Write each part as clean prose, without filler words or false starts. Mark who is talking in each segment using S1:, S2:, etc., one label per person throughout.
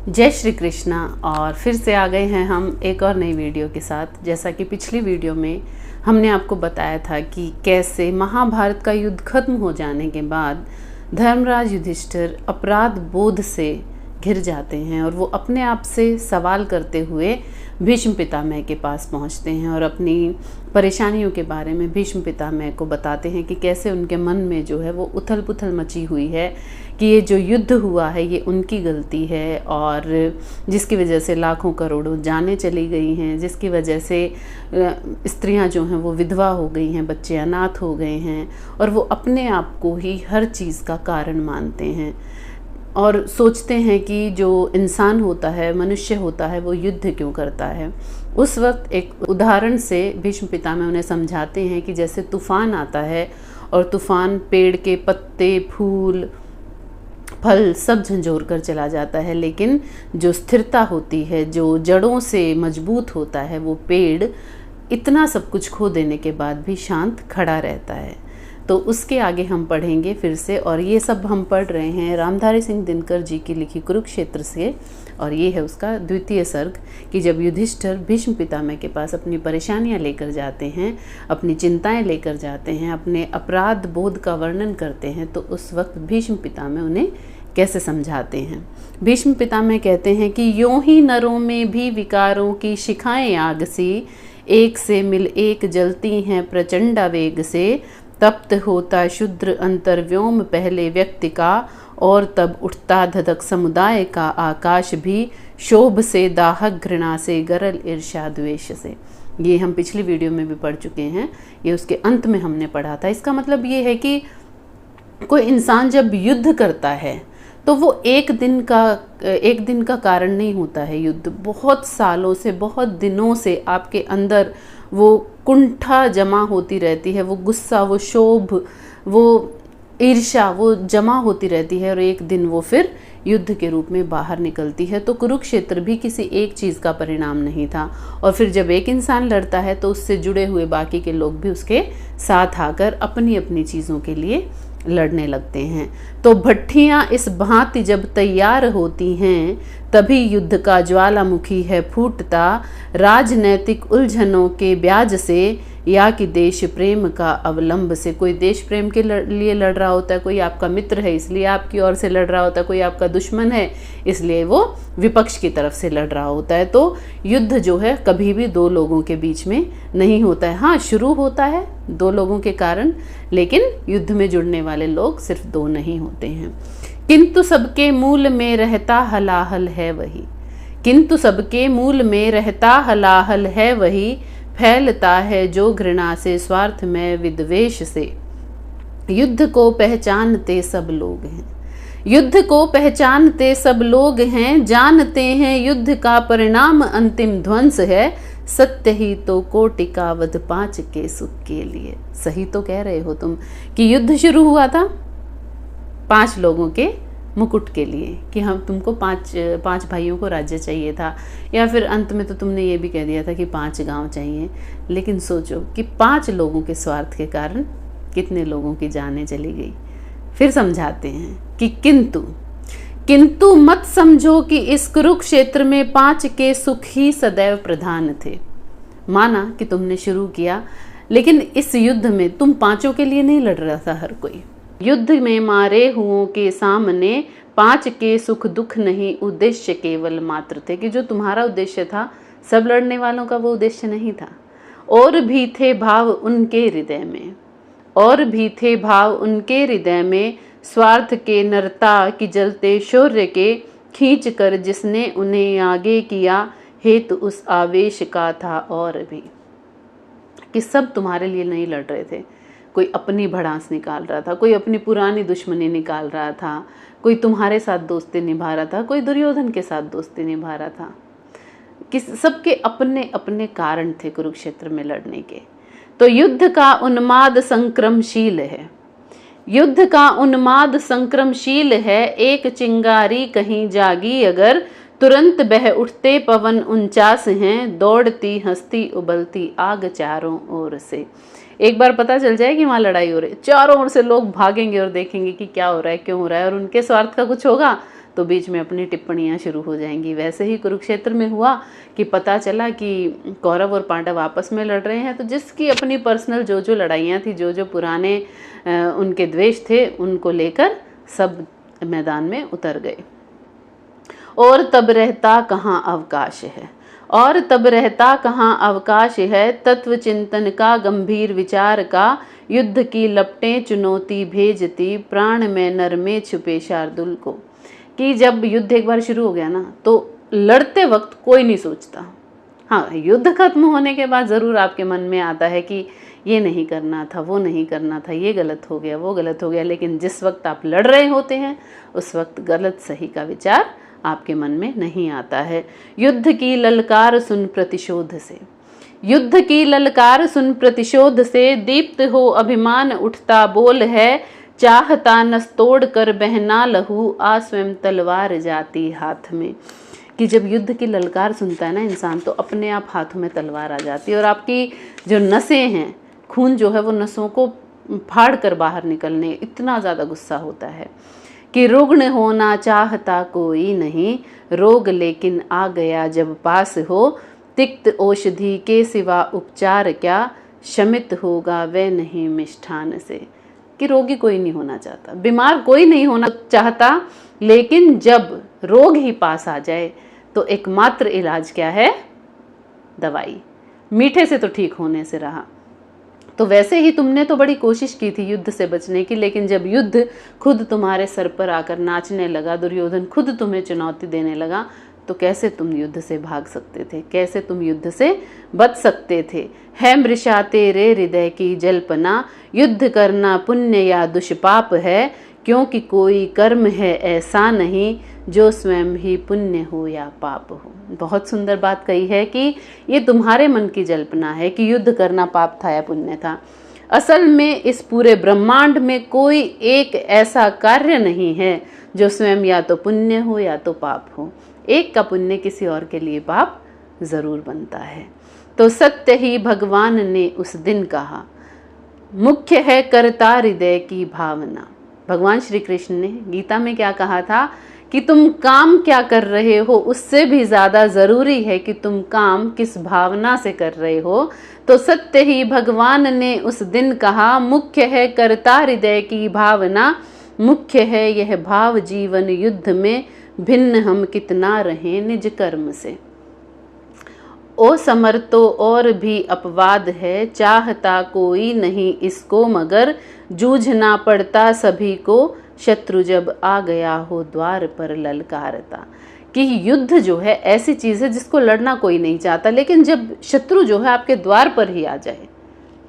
S1: जय श्री कृष्णा। और फिर से आ गए हैं हम एक और नई वीडियो के साथ। जैसा कि पिछली वीडियो में हमने आपको बताया था कि कैसे महाभारत का युद्ध खत्म हो जाने के बाद धर्मराज युधिष्ठिर अपराध बोध से घिर जाते हैं और वो अपने आप से सवाल करते हुए भीष्म पितामह के पास पहुंचते हैं और अपनी परेशानियों के बारे में भीष्म पितामह को बताते हैं कि कैसे उनके मन में जो है वो उथल पुथल मची हुई है कि ये जो युद्ध हुआ है ये उनकी गलती है और जिसकी वजह से लाखों करोड़ों जानें चली गई हैं, जिसकी वजह से स्त्रियां जो हैं वो विधवा हो गई हैं, बच्चे अनाथ हो गए हैं और वो अपने आप को ही हर चीज़ का कारण मानते हैं और सोचते हैं कि जो इंसान होता है, मनुष्य होता है, वो युद्ध क्यों करता है। उस वक्त एक उदाहरण से भीष्म पितामह उन्हें समझाते हैं कि जैसे तूफान आता है और तूफान पेड़ के पत्ते, फूल, फल सब झंझोर कर चला जाता है, लेकिन जो स्थिरता होती है, जो जड़ों से मजबूत होता है, वो पेड़ इतना सब कुछ खो देने के बाद भी शांत खड़ा रहता है। तो उसके आगे हम पढ़ेंगे फिर से, और ये सब हम पढ़ रहे हैं रामधारी सिंह दिनकर जी की लिखी कुरुक्षेत्र से। और ये है उसका द्वितीय सर्ग कि जब युधिष्ठिर भीष्म पितामह के पास अपनी परेशानियां लेकर जाते हैं, अपनी चिंताएं लेकर जाते हैं, अपने अपराध बोध का वर्णन करते हैं, तो उस वक्त भीष्म पितामह उन्हें कैसे समझाते हैं। भीष्म पितामह कहते हैं कि यों ही नरों में भी विकारों की शिखाएं आग सी, एक से मिल एक जलती हैं प्रचंडा वेग से, तप्त होता शुद्र अंतर्व्योम पहले व्यक्ति का, और तब उठता धधक समुदाय का आकाश भी, शोभ से दाहक घृणा से गरल ईर्ष्या द्वेष से। ये हम पिछली वीडियो में भी पढ़ चुके हैं, ये उसके अंत में हमने पढ़ा था। इसका मतलब ये है कि कोई इंसान जब युद्ध करता है तो वो एक दिन का कारण नहीं होता है। युद्ध बहुत सालों से, बहुत दिनों से आपके अंदर वो कुंठा जमा होती रहती है, वो गुस्सा, वो शोभ, वो ईर्ष्या, वो जमा होती रहती है और एक दिन वो फिर युद्ध के रूप में बाहर निकलती है। तो कुरुक्षेत्र भी किसी एक चीज़ का परिणाम नहीं था, और फिर जब एक इंसान लड़ता है तो उससे जुड़े हुए बाकी के लोग भी उसके साथ आकर अपनी अपनी चीज़ों के लिए लड़ने लगते हैं। तो भट्ठियाँ इस भांति जब तैयार होती हैं, तभी युद्ध का ज्वालामुखी है फूटता, राजनैतिक उलझनों के ब्याज से या कि देश प्रेम का अवलंब से। कोई देश प्रेम के लिए लड़ रहा होता है, कोई आपका मित्र है इसलिए आपकी ओर से लड़ रहा होता है, कोई आपका दुश्मन है इसलिए वो विपक्ष की तरफ से लड़ रहा होता है। तो युद्ध जो है कभी भी दो लोगों के बीच में नहीं होता है। हाँ, शुरू होता है दो लोगों के कारण, लेकिन युद्ध में जुड़ने वाले लोग सिर्फ दो नहीं होते हैं। किंतु सबके मूल में रहता हलाहल है वही, किंतु सबके मूल में रहता हलाहल है वही, फैलता है जो घृणा से स्वार्थ में विद्वेष से। युद्ध को पहचानते सब लोग हैं, युद्ध को पहचानते सब लोग हैं, जानते हैं युद्ध का परिणाम अंतिम ध्वंस है, सत्य ही तो कोटि का वध पांच के सुख के लिए। सही तो कह रहे हो तुम कि युद्ध शुरू हुआ था 5 लोगों के मुकुट के लिए, कि हम तुमको पांच भाइयों को राज्य चाहिए था, या फिर अंत में तो तुमने ये भी कह दिया था कि 5 गांव चाहिए। लेकिन सोचो कि 5 लोगों के स्वार्थ के कारण कितने लोगों की जानें चली गई। फिर समझाते हैं कि किंतु मत समझो कि इस कुरुक्षेत्र में 5 के सुख ही सदैव प्रधान थे। माना कि तुमने शुरू किया, लेकिन इस युद्ध में तुम 5 के लिए नहीं लड़ रहा था हर कोई। युद्ध में मारे हुओं के सामने 5 के सुख दुख नहीं, उद्देश्य केवल मात्र थे। कि जो तुम्हारा उद्देश्य था, सब लड़ने वालों का वो उद्देश्य नहीं था। और भी थे भाव उनके हृदय में, और भी थे भाव उनके हृदय में, स्वार्थ के नरता की जलते शौर्य के, खींच कर जिसने उन्हें आगे किया, हेतु उस आवेश का था और भी। कि सब तुम्हारे लिए नहीं लड़ रहे थे, कोई अपनी भड़ास निकाल रहा था, कोई अपनी पुरानी दुश्मनी निकाल रहा था, कोई तुम्हारे साथ दोस्ती निभा रहा था, कोई दुर्योधन के साथ दोस्ती निभा रहा था। कि सबके अपने अपने कारण थे कुरुक्षेत्र में लड़ने के। तो युद्ध का उन्माद संक्रमशील है, युद्ध का उन्माद संक्रमशील है, एक चिंगारी कहीं जागी अगर, तुरंत बह उठते पवन 49 हैं, दौड़ती हंसती उबलती आग चारों ओर से। एक बार पता चल जाए कि वहाँ लड़ाई हो रही है, चारों ओर से लोग भागेंगे और देखेंगे कि क्या हो रहा है, क्यों हो रहा है, और उनके स्वार्थ का कुछ होगा तो बीच में अपनी टिप्पणियाँ शुरू हो जाएंगी। वैसे ही कुरुक्षेत्र में हुआ कि पता चला कि कौरव और पांडव आपस में लड़ रहे हैं, तो जिसकी अपनी पर्सनल जो लड़ाइयाँ थी, जो पुराने उनके द्वेष थे, उनको लेकर सब मैदान में उतर गए। और तब रहता कहाँ अवकाश है, और तब रहता कहाँ अवकाश है, तत्व चिंतन का, गंभीर विचार का, युद्ध की लपटें चुनौती भेजती, प्राण में नर में छुपे शार्दुल को। कि जब युद्ध एक बार शुरू हो गया ना, तो लड़ते वक्त कोई नहीं सोचता। हाँ, युद्ध खत्म होने के बाद ज़रूर आपके मन में आता है कि ये नहीं करना था, वो नहीं करना था, ये गलत हो गया, वो गलत हो गया, लेकिन जिस वक्त आप लड़ रहे होते हैं उस वक्त गलत सही का विचार आपके मन में नहीं आता है। युद्ध की ललकार सुन प्रतिशोध से, युद्ध की ललकार सुन प्रतिशोध से, दीप्त हो अभिमान उठता बोल है, चाहता नस तोड़ कर बहना लहू, आ स्वयं तलवार जाती हाथ में। कि जब युद्ध की ललकार सुनता है ना इंसान, तो अपने आप हाथों में तलवार आ जाती है और आपकी जो नसें हैं, खून जो है वो नसों को फाड़ कर बाहर निकलने इतना ज़्यादा गुस्सा होता है कि रुग्ण होना चाहता कोई नहीं, रोग लेकिन आ गया जब पास हो, तिक्त औषधि के सिवा उपचार क्या, शमित होगा वह नहीं मिष्ठान से। कि रोगी कोई नहीं होना चाहता, बीमार कोई नहीं होना चाहता, लेकिन जब रोग ही पास आ जाए तो एकमात्र इलाज क्या है? दवाई। मीठे से तो ठीक होने से रहा। तो वैसे ही तुमने तो बड़ी कोशिश की थी युद्ध से बचने की, लेकिन जब युद्ध खुद तुम्हारे सर पर आकर नाचने लगा, दुर्योधन खुद तुम्हें चुनौती देने लगा, तो कैसे तुम युद्ध से भाग सकते थे? कैसे तुम युद्ध से बच सकते थे? है मृषा तेरे हृदय की जल्पना, युद्ध करना पुण्य या दुष्पाप है, क्योंकि कोई कर्म है ऐसा नहीं, जो स्वयं ही पुण्य हो या पाप हो। बहुत सुंदर बात कही है कि ये तुम्हारे मन की जल्पना है कि युद्ध करना पाप था या पुण्य था। असल में इस पूरे ब्रह्मांड में कोई एक ऐसा कार्य नहीं है जो स्वयं या तो पुण्य हो या तो पाप हो। एक का पुण्य किसी और के लिए पाप जरूर बनता है। तो सत्य ही भगवान ने उस दिन कहा, मुख्य है कर्ता हृदय की भावना। भगवान श्री कृष्ण ने गीता में क्या कहा था कि तुम काम क्या कर रहे हो, उससे भी ज़्यादा ज़रूरी है कि तुम काम किस भावना से कर रहे हो। तो सत्य ही भगवान ने उस दिन कहा, मुख्य है कर्ता हृदय की भावना, मुख्य है यह भाव जीवन युद्ध में, भिन्न हम कितना रहें निज कर्म से। ओ समर्थो और भी अपवाद है, चाहता कोई नहीं इसको मगर, जूझना पड़ता सभी को, शत्रु जब आ गया हो द्वार पर ललकारता। कि युद्ध जो है ऐसी चीज़ है जिसको लड़ना कोई नहीं चाहता, लेकिन जब शत्रु जो है आपके द्वार पर ही आ जाए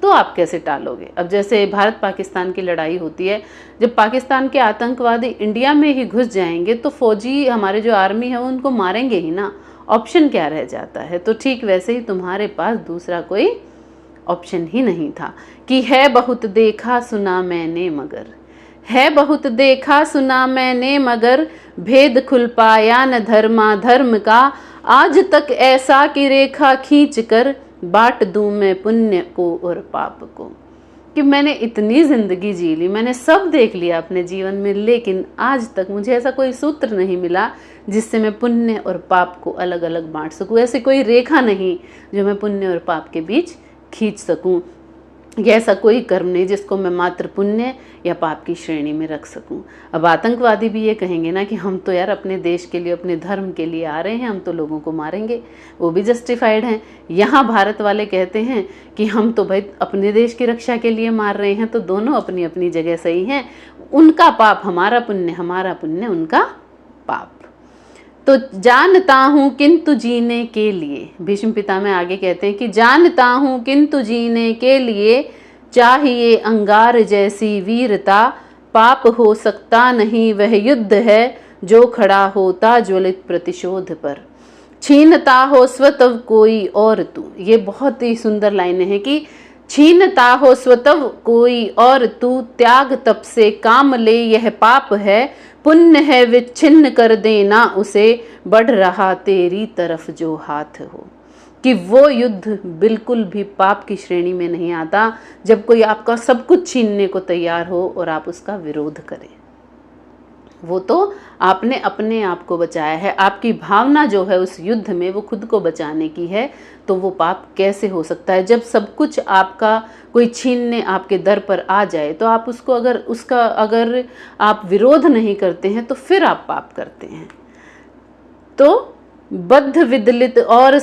S1: तो आप कैसे टालोगे? अब जैसे भारत पाकिस्तान की लड़ाई होती है, जब पाकिस्तान के आतंकवादी इंडिया में ही घुस जाएंगे तो फौजी हमारे जो आर्मी है वो उनको मारेंगे ही ना, ऑप्शन क्या रह जाता है? तो ठीक वैसे ही तुम्हारे पास दूसरा कोई ऑप्शन ही नहीं था कि है बहुत देखा सुना मैंने मगर, है बहुत देखा सुना मैंने मगर, भेद खुल पाया न धर्मा धर्म का, आज तक ऐसा कि रेखा खींच कर बांट दूं मैं पुण्य को और पाप को। कि मैंने इतनी जिंदगी जी ली, मैंने सब देख लिया अपने जीवन में, लेकिन आज तक मुझे ऐसा कोई सूत्र नहीं मिला जिससे मैं पुण्य और पाप को अलग अलग बांट सकूं। ऐसी कोई रेखा नहीं जो मैं पुण्य और पाप के बीच खींच सकूं। यह ऐसा कोई कर्म नहीं जिसको मैं मात्र पुण्य या पाप की श्रेणी में रख सकूं। अब आतंकवादी भी ये कहेंगे ना कि हम तो यार अपने देश के लिए, अपने धर्म के लिए आ रहे हैं, हम तो लोगों को मारेंगे, वो भी जस्टिफाइड हैं। यहाँ भारत वाले कहते हैं कि हम तो भाई अपने देश की रक्षा के लिए मार रहे हैं, तो दोनों अपनी अपनी जगह सही हैं। उनका पाप हमारा पुण्य उनका पाप। तो जानता हूँ किंतु जीने के लिए, भीष्म पितामह आगे कहते हैं कि जानता हूँ किंतु जीने के लिए, चाहिए अंगार जैसी वीरता, पाप हो सकता नहीं वह युद्ध है, जो खड़ा होता ज्वलित प्रतिशोध पर, छीनता हो स्वतव कोई और तू। ये बहुत ही सुंदर लाइनें हैं कि छीनता हो स्वतव कोई और तू, त्याग तप से काम ले यह पाप है, पुण्य है विच्छिन्न कर देना उसे, बढ़ रहा तेरी तरफ जो हाथ हो। कि वो युद्ध बिल्कुल भी पाप की श्रेणी में नहीं आता जब कोई आपका सब कुछ छीनने को तैयार हो और आप उसका विरोध करें। वो तो आपने अपने आप को बचाया है। आपकी भावना जो है उस युद्ध में वो खुद को बचाने की है, तो वो पाप कैसे हो सकता है? जब सब कुछ आपका कोई छीनने आपके दर पर आ जाए तो आप उसको अगर आप विरोध नहीं करते हैं तो फिर आप पाप करते हैं। तो बद्ध विदलित और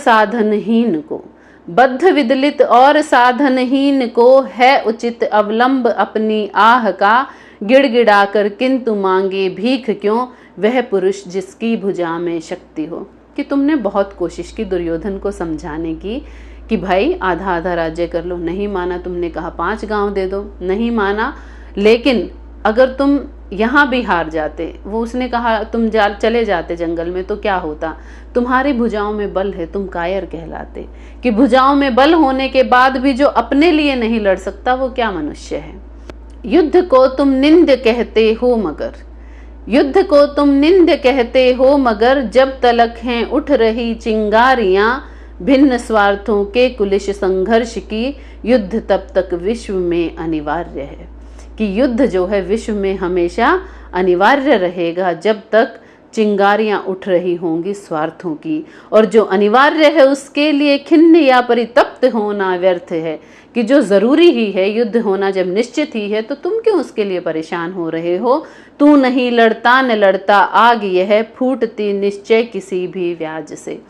S1: साधनहीन को है उचित अवलंब अपनी आह का, गिड़गिड़ाकर किंतु मांगे भीख क्यों, वह पुरुष जिसकी भुजा में शक्ति हो। कि तुमने बहुत कोशिश की दुर्योधन को समझाने की कि भाई आधा आधा राज्य कर लो, नहीं माना। तुमने कहा 5 गांव दे दो, नहीं माना। लेकिन अगर तुम यहाँ भी हार जाते, वो उसने कहा तुम चले जाते जंगल में, तो क्या होता? तुम्हारी भुजाओं में बल है, तुम कायर कहलाते। कि भुजाओं में बल होने के बाद भी जो अपने लिए नहीं लड़ सकता वो क्या मनुष्य है? युद्ध को तुम निंद कहते हो मगर जब तलक हैं उठ रही चिंगारियां, भिन्न स्वार्थों के कुलिश संघर्ष की, युद्ध तब तक विश्व में अनिवार्य है। कि युद्ध जो है विश्व में हमेशा अनिवार्य रहेगा जब तक चिंगारियां उठ रही होंगी स्वार्थों की, और जो अनिवार्य है उसके लिए खिन्न या परितप्त होना व्यर्थ है। कि जो जरूरी ही है, युद्ध होना जब निश्चित ही है, तो तुम क्यों उसके लिए परेशान हो रहे हो? तू नहीं लड़ता न लड़ता आग यह, फूटती निश्चय किसी भी व्याज से।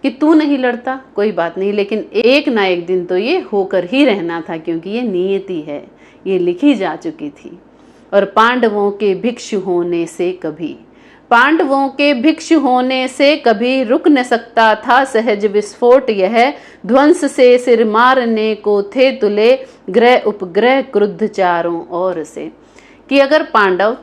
S1: कि तू नहीं लड़ता कोई बात नहीं, लेकिन एक ना एक दिन तो ये होकर ही रहना था, क्योंकि ये नियति है, ये लिखी जा चुकी थी। और पांडवों के भिक्षु होने से कभी रुक न सकता था सहज विस्फोट यह, ध्वंस से सिर मारने को थे तुले, ग्रह उपग्रह क्रुद्ध चारों ओर से। कि अगर पांडव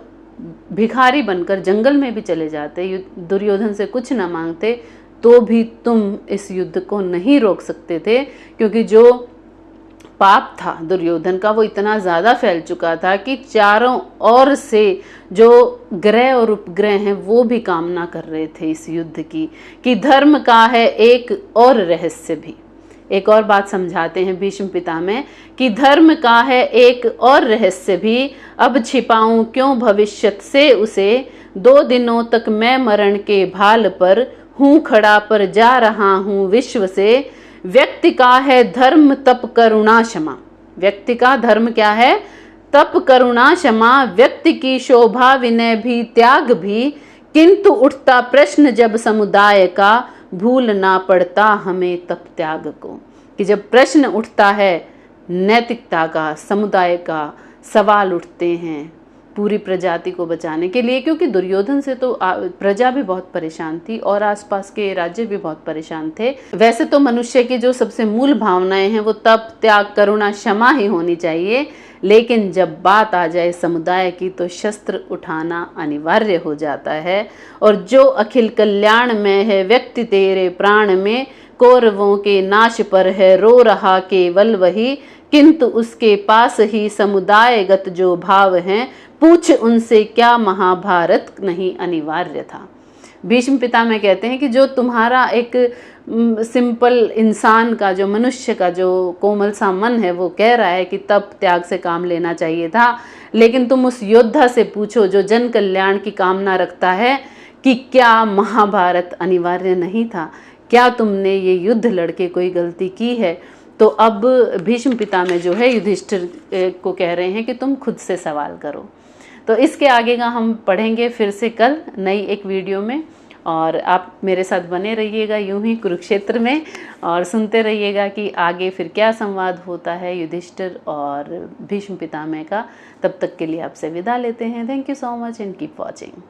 S1: भिखारी बनकर जंगल में भी चले जाते, दुर्योधन से कुछ न मांगते, तो भी तुम इस युद्ध को नहीं रोक सकते थे। क्योंकि जो पाप था दुर्योधन का वो इतना ज़्यादा फैल चुका था कि चारों ओर से जो ग्रह और उपग्रह हैं वो भी कामना कर रहे थे इस युद्ध की। कि धर्म का है एक और रहस्य भी, एक और बात समझाते हैं भीष्म पितामह कि धर्म का है एक और रहस्य भी, अब छिपाऊं क्यों भविष्यत से उसे, 2 दिनों तक मैं मरण के भाल पर हूँ खड़ा, पर जा रहा हूँ विश्व से। व्यक्ति का है धर्म तप करुणा क्षमा, व्यक्ति का धर्म क्या है? तप करुणा क्षमा, व्यक्ति की शोभा विनय भी त्याग भी, किंतु उठता प्रश्न जब समुदाय का, भूलना पड़ता हमें तप त्याग को। कि जब प्रश्न उठता है नैतिकता का, समुदाय का, सवाल उठते हैं पूरी प्रजाति को बचाने के लिए, क्योंकि दुर्योधन से तो प्रजा भी बहुत परेशान थी और आसपास के राज्य भी बहुत परेशान थे। वैसे तो मनुष्य की जो सबसे मूल भावनाएं हैं वो तप त्याग करुणा क्षमा ही होनी चाहिए, लेकिन जब बात आ जाए समुदाय की तो शस्त्र उठाना अनिवार्य हो जाता है। और जो अखिल कल्याण में है व्यक्ति तेरे प्राण में, कौरवों के नाश पर है रो रहा केवल वही, किंतु उसके पास ही समुदायगत जो भाव हैं, पूछ उनसे क्या महाभारत नहीं अनिवार्य था। भीष्म पितामह कहते हैं कि जो तुम्हारा एक सिंपल इंसान का, जो मनुष्य का जो कोमल सा मन है, वो कह रहा है कि तप त्याग से काम लेना चाहिए था, लेकिन तुम उस योद्धा से पूछो जो जन कल्याण की कामना रखता है कि क्या महाभारत अनिवार्य नहीं था, क्या तुमने ये युद्ध लड़के कोई गलती की है। तो अब भीष्म पितामह जो है युधिष्ठिर को कह रहे हैं कि तुम खुद से सवाल करो। तो इसके आगे का हम पढ़ेंगे फिर से कल नई एक वीडियो में, और आप मेरे साथ बने रहिएगा यूं ही कुरुक्षेत्र में, और सुनते रहिएगा कि आगे फिर क्या संवाद होता है युधिष्ठिर और भीष्म पितामह का। तब तक के लिए आपसे विदा लेते हैं। Thank you so much and keep watching.